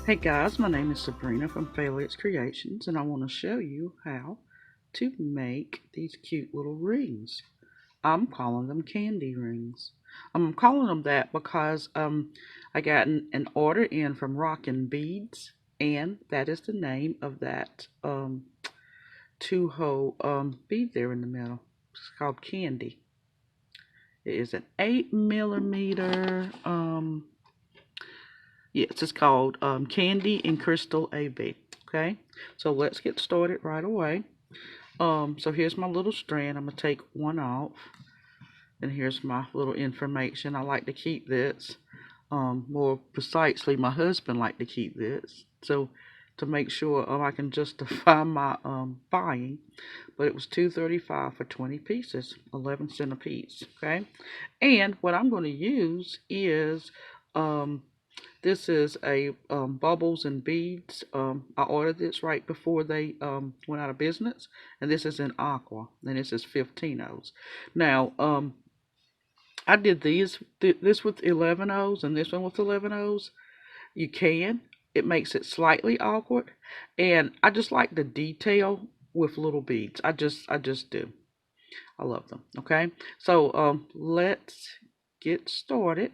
Hey guys, my name is Sabrina from Failures Creations, and I want to show you how to make these cute little rings. I'm calling them candy rings. I'm calling them that because I got an order in from Rockin Beads, and that is the name of that two-hole bead there in the middle. It's called Candy. It is an 8 millimeter. Yes, it's called Candy and Crystal AB. Okay, so let's get started right away. So here's my little strand. I'm gonna take one off, and here's my little information. I like to keep this. More precisely, my husband liked to keep this. So to make sure I can justify my buying, but it was $2.35 for 20 pieces, 11 cents a piece. Okay, and what I'm going to use is um, this is a bubbles and beads. I ordered this right before they went out of business, and this is in aqua, and this is 15 O's. Now, I did this with 11 O's and this one with 11 O's. You can. It makes it slightly awkward, and I just like the detail with little beads. I just do. I love them. Okay, so let's get started.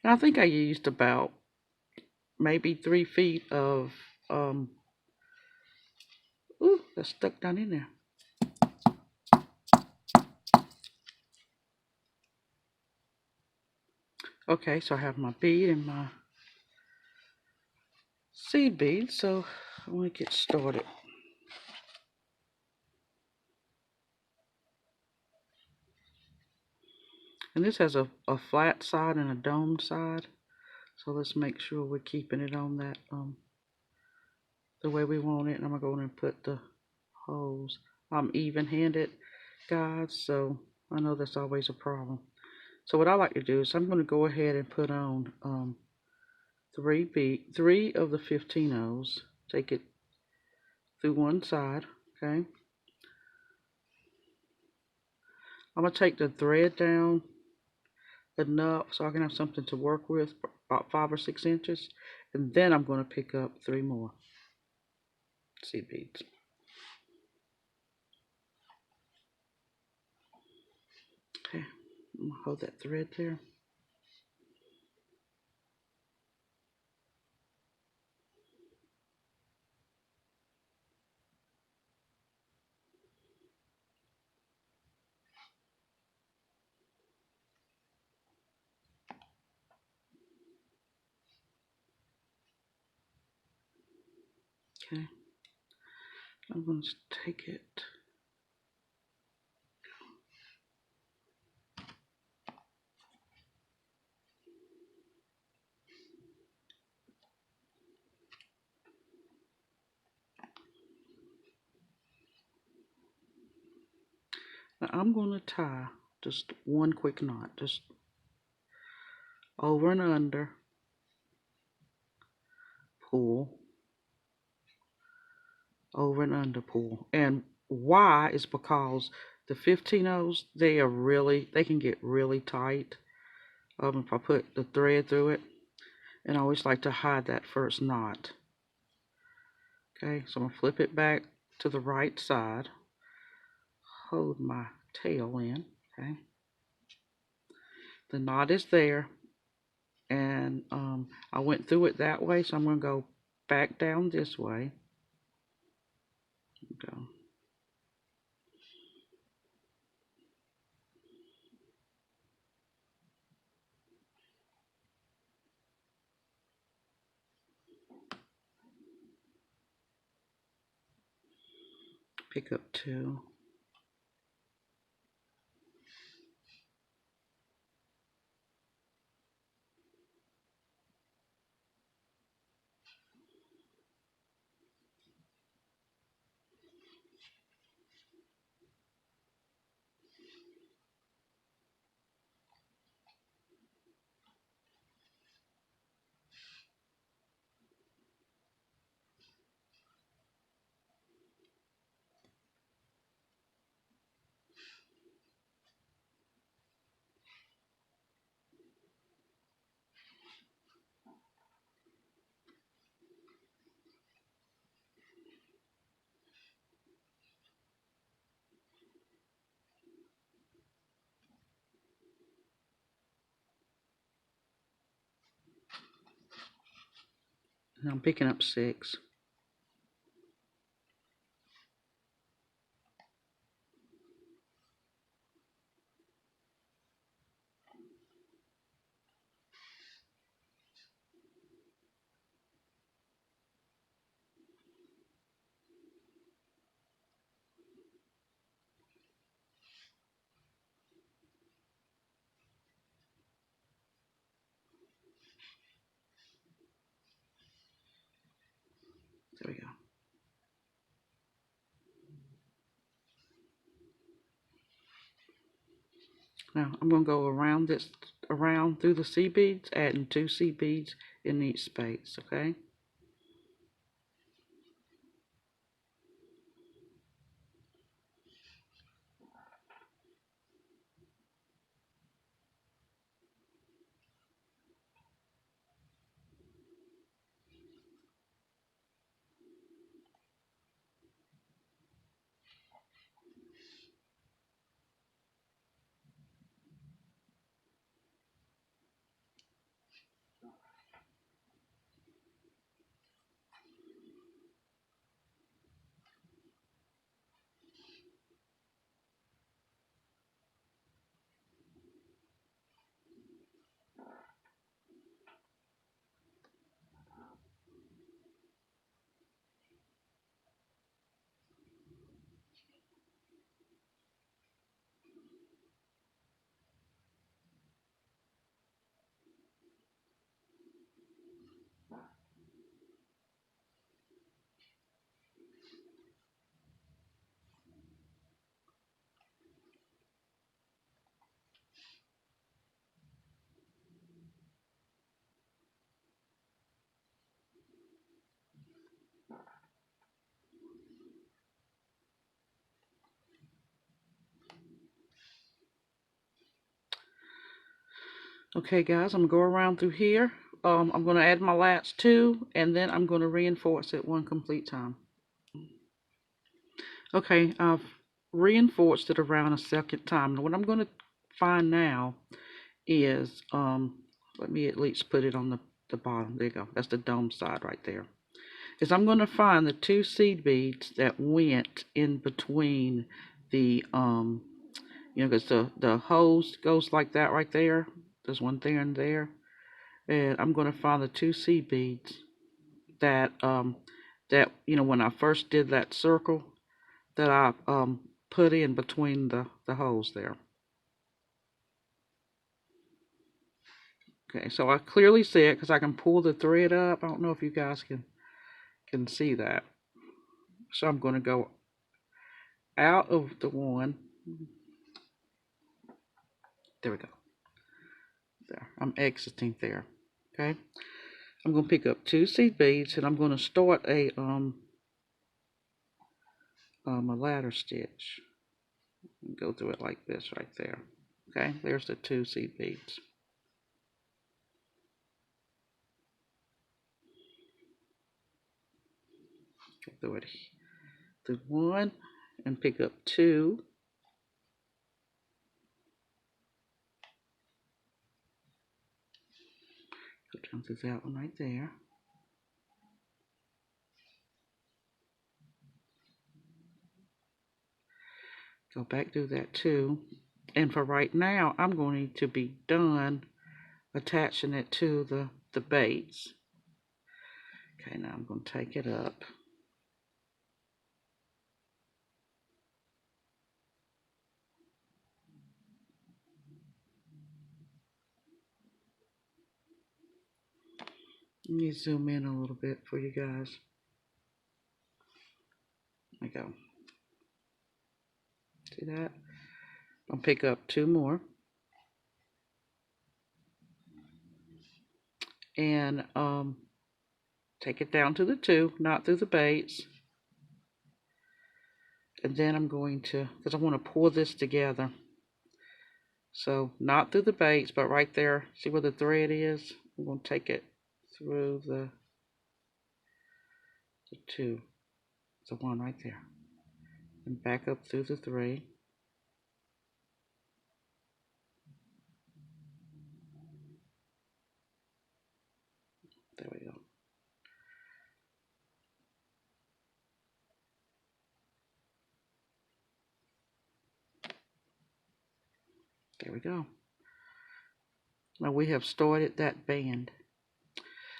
And I think I used about maybe 3 feet of um ooh, that's stuck down in there. Okay, so I have my bead and my seed bead, so I want to get started. And this has a flat side and a domed side, so let's make sure we're keeping it on that the way we want it. And I'm gonna go in and put the holes. I'm even-handed, guys, so I know that's always a problem. So what I like to do is I'm going to go ahead and put on three of the 15 O's. Take it through one side. Okay. I'm going to take the thread down enough so I can have something to work with, about 5 or 6 inches, and then I'm going to pick up 3 more seed beads. Okay. I'm going to hold that thread there. Okay. I'm going to take it. Now I'm going to tie just one quick knot, just over and under, pull, over and under pull. And why is because the 15 O's, they can get really tight if I put the thread through it. And I always like to hide that first knot. Okay, so I'm going to flip it back to the right side, hold my tail in. Okay, the knot is there, and I went through it that way, so I'm going to go back down this way. Go. Pick up two. And I'm picking up 6. There we go. Now I'm going to go around through the seed beads, adding 2 seed beads in each space, okay? Okay guys, I'm going to go around through here. I'm going to add my last 2, and then I'm going to reinforce it one complete time. Okay, I've reinforced it around a second time. And what I'm going to find now is, let me at least put it on the bottom. There you go. That's the dome side right there. Is I'm going to find the 2 seed beads that went in between the, because the hose goes like that right there. There's one there and there. And I'm going to find the 2 seed beads that, when I first did that circle, that I put in between the holes there. Okay, so I clearly see it because I can pull the thread up. I don't know if you guys can see that. So I'm going to go out of the one. There we go. There, I'm exiting there. Okay, I'm going to pick up 2 seed beads, and I'm going to start a ladder stitch. And go through it like this right there. Okay, there's the 2 seed beads. Go through it through 1 and pick up 2. Go down through that one right there. Go back through that 2. And for right now, I'm going to be done attaching it to the baits. Okay, now I'm going to take it up. Let me zoom in a little bit for you guys. There we go. See that? I'll pick up 2 more. And take it down to the 2, not through the baits. And then I'm going to, because I want to pull this together. So not through the baits, but right there, see where the thread is? I'm going to take it through the 2, the one right there, and back up through the 3. There we go. There we go. Now we have started that band.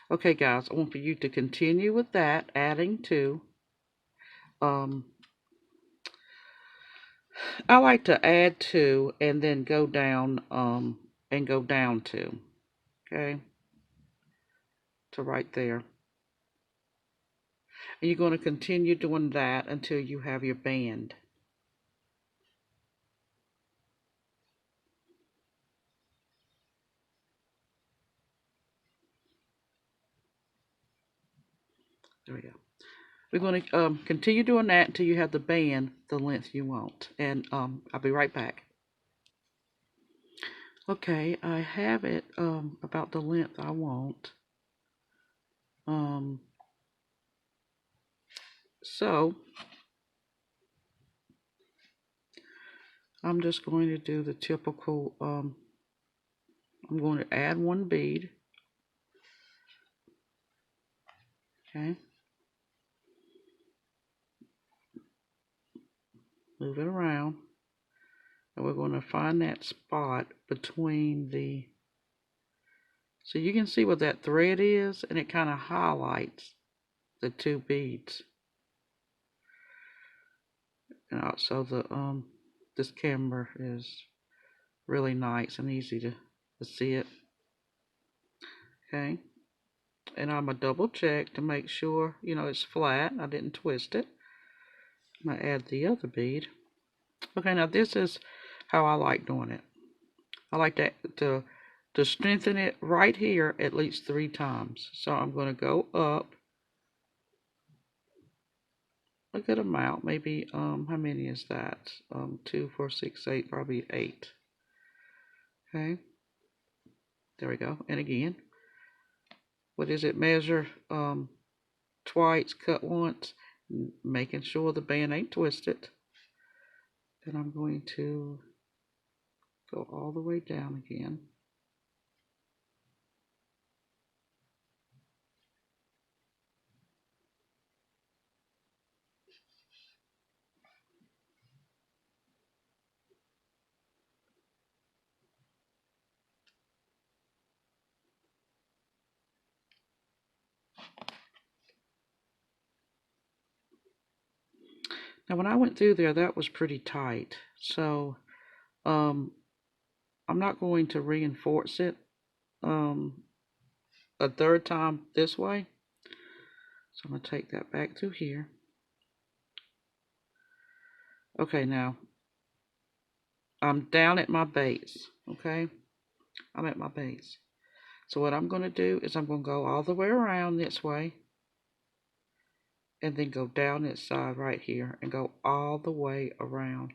Okay guys, I want for you to continue with that, adding to. I like to add to and then go down and go down to. Okay, to right there. And you're going to continue doing that until you have your band. There we go. We're going to continue doing that until you have the band the length you want. And I'll be right back. Okay, I have it about the length I want. So I'm just going to do the typical, I'm going to add one bead. Okay. Move it around. And we're going to find that spot between the, so you can see what that thread is, and it kind of highlights the two beads. And also the this camera is really nice and easy to see it. Okay. And I'm gonna double check to make sure, you know, it's flat. I didn't twist it. I'm gonna add the other bead. Okay, now this is how I like doing it. I like that to strengthen it right here at least 3 times. So I'm gonna go up a good amount, maybe how many is that? 2, 4, 6, 8, probably 8. Okay, there we go. And again, what is it? Measure twice, cut once, making sure the band ain't twisted. Then I'm going to go all the way down again. Now when I went through there, that was pretty tight. So I'm not going to reinforce it a third time this way. So I'm going to take that back through here. Okay, now I'm down at my base. Okay, I'm at my base. So what I'm going to do is I'm going to go all the way around this way and then go down this side right here and go all the way around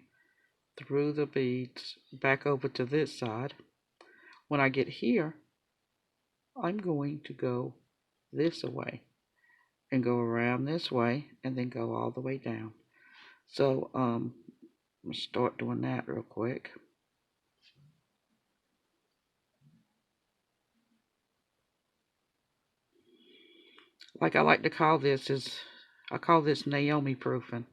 through the beads back over to this side. When I get here, I'm going to go this way and go around this way and then go all the way down. So I'm going to start doing that real quick. Like I like to call this is, I call this Naomi proofing.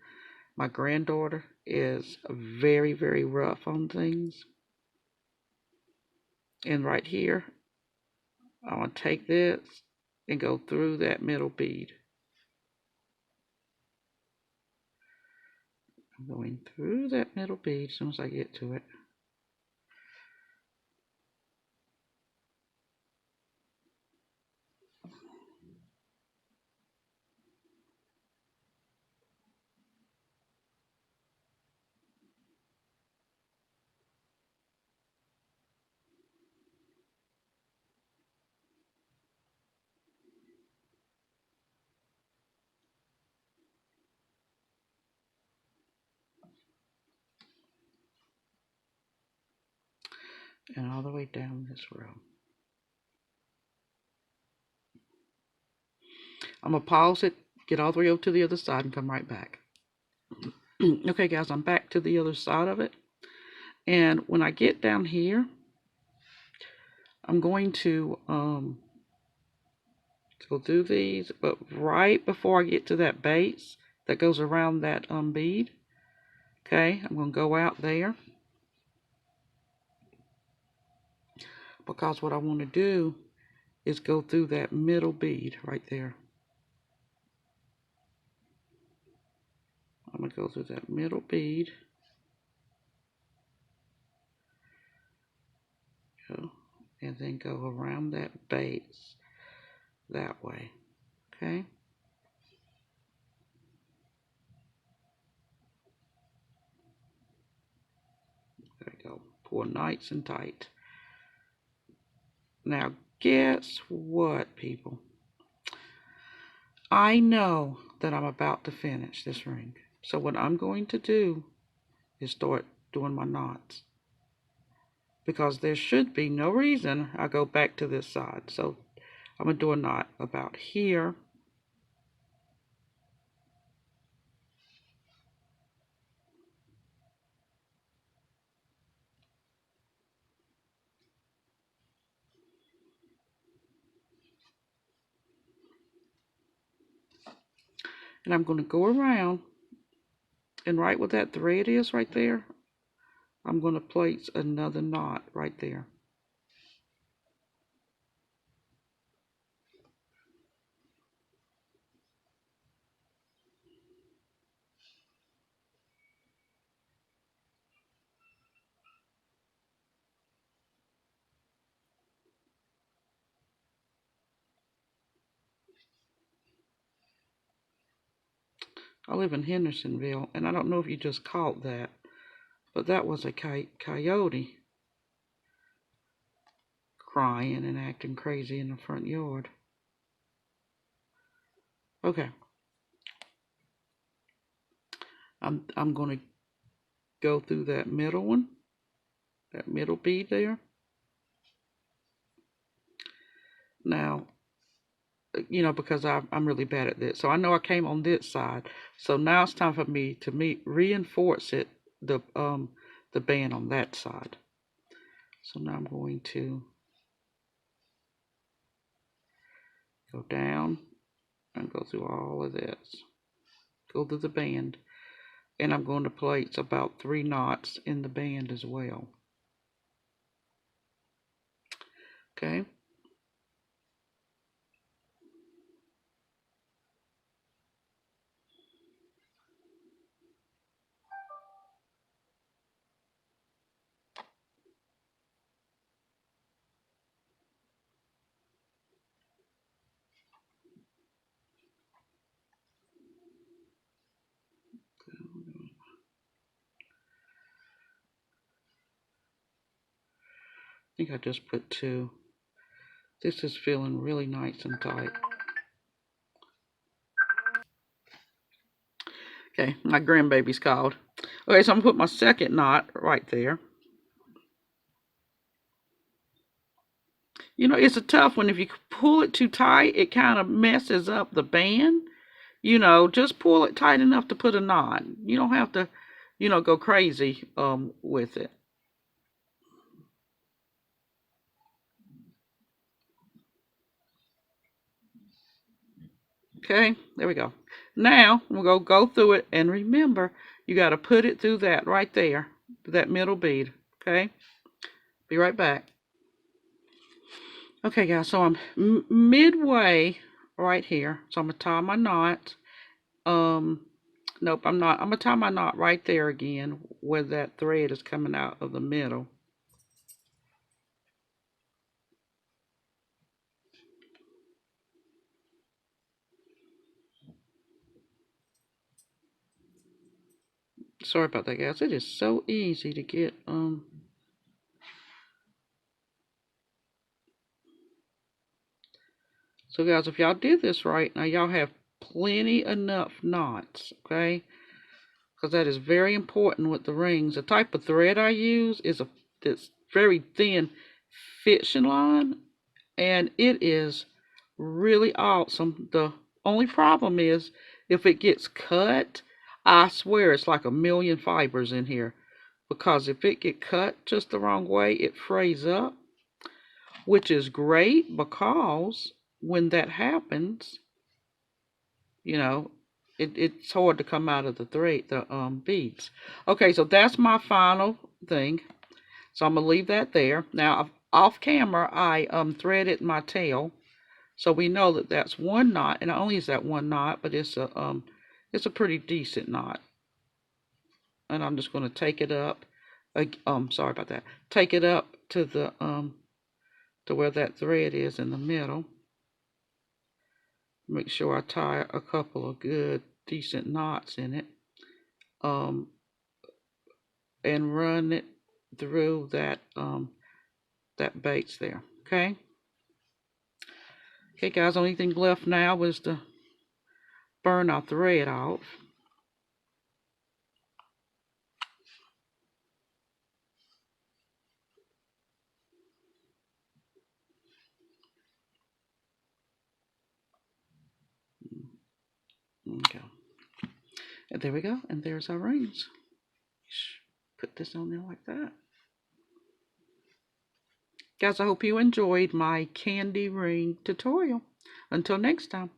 My granddaughter is very, very rough on things. And right here, I'm going to take this and go through that middle bead. I'm going through that middle bead as soon as I get to it. And all the way down this row. I'm going to pause it, get all the way over to the other side, and come right back. Okay, guys, I'm back to the other side of it. And when I get down here, I'm going to go through these, but right before I get to that base that goes around that bead, okay, I'm going to go out there. because what I want to do is go through that middle bead right there. I'm going to go through that middle bead. Go, and then go around that base that way. Okay? There we go. Pull nice and tight. Now, guess what, people? I know that I'm about to finish this ring. So what I'm going to do is start doing my knots. Because there should be no reason I go back to this side. So I'm going to do a knot about here. And I'm going to go around, and right where that thread is right there, I'm going to place another knot right there. I live in Hendersonville, and I don't know if you just caught that, but that was a coyote crying and acting crazy in the front yard. Okay, I'm going to go through that middle one, that middle bead there. Now, you know, because I'm really bad at this, so I know I came on this side. So now it's time for me to reinforce it, the band on that side. So now I'm going to go down and go through all of this, go through the band, and I'm going to place about 3 knots in the band as well. Okay. I think I just put 2. This is feeling really nice and tight. Okay, my grandbaby's called. Okay, so I'm gonna put my second knot right there. You know, it's a tough one. If you pull it too tight, it kind of messes up the band. You know, just pull it tight enough to put a knot. You don't have to, you know, go crazy with it. Okay, there we go. Now we'll go through it, and remember, you got to put it through that right there, that middle bead. Okay, be right back. Okay, guys, so I'm midway right here. So I'm gonna tie my knot. Nope, I'm not. I'm gonna tie my knot right there again, where that thread is coming out of the middle. Sorry about that, guys. It is so easy to get So guys, if y'all did this right, now y'all have plenty enough knots, okay? Because that is very important with the rings. The type of thread I use is it's very thin fishing line, and it is really awesome. The only problem is if it gets cut, I swear it's like a million fibers in here. Because if it get cut just the wrong way, it frays up, which is great because when that happens, you know, it's hard to come out of the thread, the beads. Okay, so that's my final thing. So I'm gonna leave that there. Now off camera, I threaded my tail, so we know that that's one knot, and I only use that one knot, but it's a pretty decent knot. And I'm just going to take it up. Sorry about that. Take it up to the to where that thread is in the middle. Make sure I tie a couple of good, decent knots in it. And run it through that that base there. Okay. Okay, guys. Only thing left now is to burn our thread off. Okay. And there we go. And there's our rings. Put this on there like that. Guys, I hope you enjoyed my candy ring tutorial. Until next time.